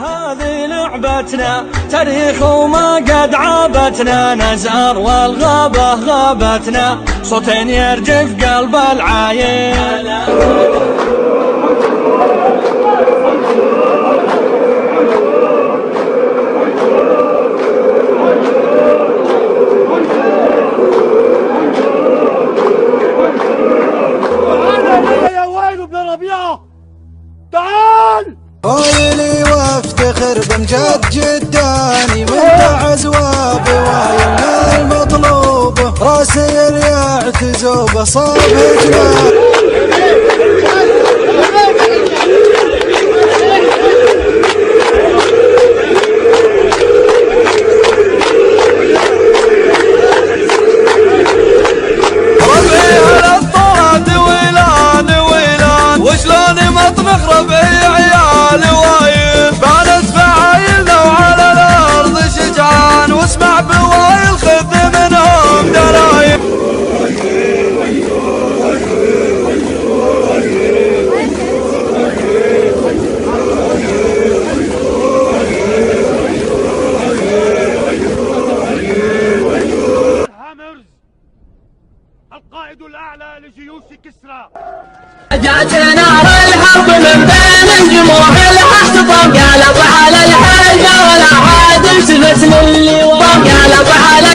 هذه لعبتنا تاريخ وما قد عابتنا، نزار والغابة غابتنا، صوتين يرجف قلب العايل. يا ويل ابن ربيعة تعال وايلي وافتخر بامجاد جداني، وانت عزوة بوايلنا المطلوبة، راسي اللي يعتزوبه صاب جنان. ربعي على الطراد ويلان ويلان، وشلون مطبخ ربعي عيال وايل، بانت فعايلنا وعلى الارض شجعان، واسمع بوايل خذ منهم درايب. القائد الأعلى لجيوش كسرى. جات نار الحرب من بين الجموع الاحتطام، قلب على الحلقة ولا عاد التفت للي وام، قلب على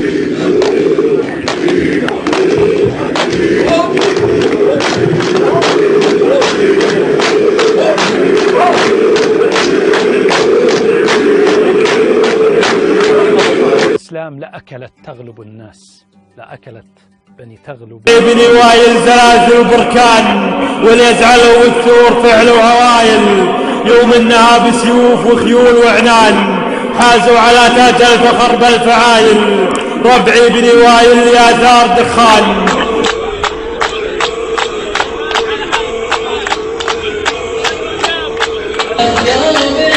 الإسلام لأكلت تغلب الناس، لأكلت بني تغلب. بني وايل زلازل وبركان، واليزعل والثور فعلوا عوايل، يوم انها بسيوف وخيول وعنان، حازوا على تاج الفخر بالفعايل، ربعي بني وايل يا ثار دخان. قلبي